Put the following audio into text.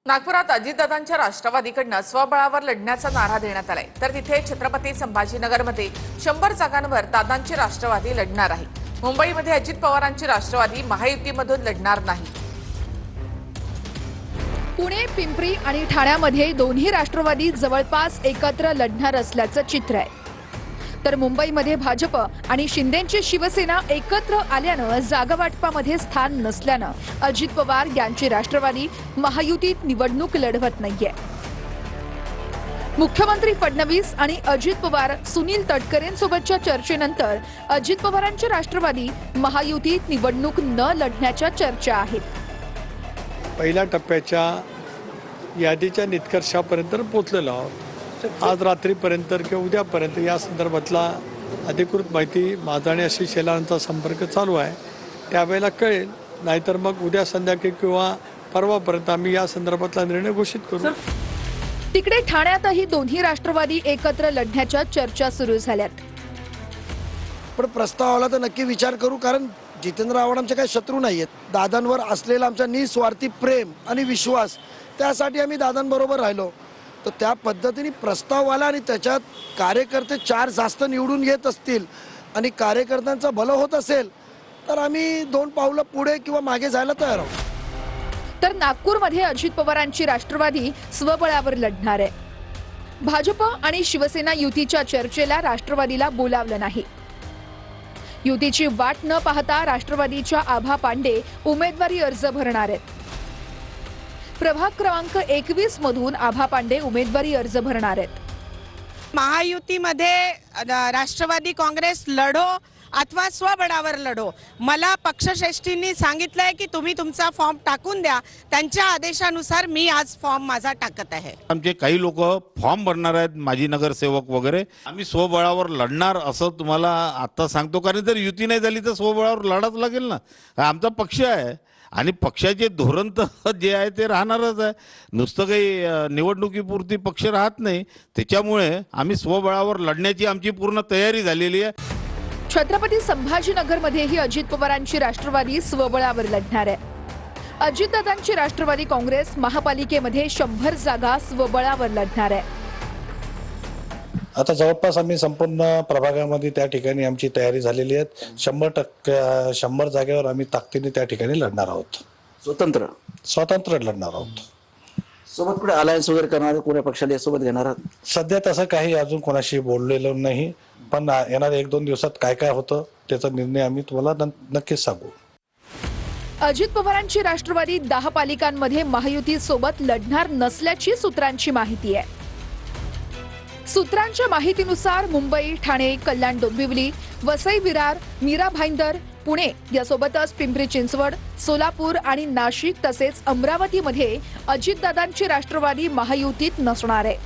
नागपुरात अजितदादांच्या राष्ट्रवादीकडनं स्वबळावर लढण्याचा नारा देण्यात आलाय, तर तिथे छत्रपती संभाजीनगरमध्ये 100 जागांवर दादांची राष्ट्रवादी लढणार आहे. मुंबईमध्ये अजित पवारांची राष्ट्रवादी महायुतीमधून लढणार नाही. पुणे, पिंपरी आणि ठाण्यामध्ये दोन्ही राष्ट्रवादी जवळपास एकत्र लढणार असल्याचं चित्र आहे. तर मुंबईमध्ये भाजप आणि शिंदेची शिवसेना एकत्र आल्यानं जागावाटपामध्ये स्थान नसल्यानं अजित पवार यांची राष्ट्रवादी महायुतीत निवडणूक लढवत नाहीये. मुख्यमंत्री फडणवीस आणि अजित पवार सुनील तटकरेंसोबतच्या चर्चेनंतर अजित पवारांची राष्ट्रवादी महायुतीत निवडणूक न लढण्याच्या चर्चा आहेत. पहिल्या टप्प्याच्या यादीच्या निष्कर्षापर्यंत पोहोचलेलो आहोत. आज रात्रीपर्यंत किंवा उद्यापर्यंत या संदर्भातला अधिकृत माहिती माझा आणि आशिष शेलारांचा संपर्क चालू आहे. त्यावेळेला कळेल, नाहीतर मग उद्या संध्याकाळी किंवा परवापर्यंत आम्ही या संदर्भातला निर्णय घोषित करू. तिकडे ठाण्यातही दोन्ही राष्ट्रवादी एकत्र लढण्याच्या चर्चा सुरू झाल्यात. पण प्रस्ताव आला तर नक्की विचार करू, कारण जितेंद्र आव्हाड आमचे काही शत्रू नाही आहेत. दादांवर असलेला आमचा निस्वार्थी प्रेम आणि विश्वास, त्यासाठी आम्ही दादांबरोबर राहिलो. तर त्या पद्धतीने प्रस्ताव आला आणि त्याच्यात कार्यकर्ते 4 जास्त निवडून येत असतील आणि कार्यकर्त्यांचं भलं होत असेल तर आम्ही 2 पावलं पुढे किंवा मागे जायला तयार आहोत. तर नागपूरमध्ये अजित पवारांची राष्ट्रवादी स्वबळावर लढणार आहे. भाजप आणि शिवसेना युतीच्या चर्चेला राष्ट्रवादीला बोलावलं नाही. युतीची वाट न पाहता राष्ट्रवादीच्या आभा पांडे उमेदवारी अर्ज भरणार आहेत. प्रभाग क्रमांक 21 मधून आभा पांडे उमेदवारी अर्ज भरणार आहेत. महायुतीमध्ये राष्ट्रवादी काँग्रेस लढो अथवा स्वबळावर लढो, मला पक्षश्रेष्ठींनी सांगितलंय की तुम्ही तुमचा फॉर्म टाकून द्या. त्यांच्या आदेशानुसार मी आज फॉर्म माझा टाकत आहे. आमचे काही लोक फॉर्म भरणार आहेत, माजी नगरसेवक वगैरे. आम्ही स्वबळावर लढणार असं तुम्हाला आता सांगतो, कारण जर युती नाही झाली तर स्वबळावर लढाच लागेल ना. आमचा पक्ष आहे आणि पक्षाचे धोरण तर जे आहे ते राहणारच आहे. नुसतं काही निवडणुकीपुरती पक्ष राहत नाही. त्याच्यामुळे आम्ही स्वबळावर लढण्याची आमची पूर्ण तयारी झालेली आहे. छत्रपती संभाजीनगरमध्येही अजित पवारांची राष्ट्रवादी स्वबळावर लढणार आहे. अजितदादांची राष्ट्रवादी काँग्रेस महापालिकेमध्ये 100 जागा स्वबळावर लढणार आहे. आता जवळपास आम्ही संपूर्ण प्रभागामध्ये त्या ठिकाणी आमची तयारी झालेली आहे. 100 जागेवर आम्ही ताकदीने त्या ठिकाणी लढणार आहोत. स्वतंत्र लढणार आहोत. सोबत कुठे अलायन्स वगैरे करणार, कोण्या पक्षाला सोबत घेणार आहात? सध्या तसं काही अजून कोणाशी बोललेलं नाही, पण येणाऱ्या 1-2 दिवसात काय काय होतं त्याचा निर्णय आम्ही तुम्हाला नक्कीच सांगू. अजित पवारांची राष्ट्रवादी 10 पालिकांमध्ये महायुती सोबत लढणार नसल्याची सूत्रांची माहिती आहे. सूत्रांच्या माहितीनुसार मुंबई, ठाणे, कल्याण डोंबिवली, वसई विरार, मीरा भाईंदर, पुणे यासोबतच पिंपरी चिंचवड, सोलापूर आणि नाशिक तसेच अमरावतीमध्ये अजितदादांची राष्ट्रवादी महायुतीत नसणार आहे.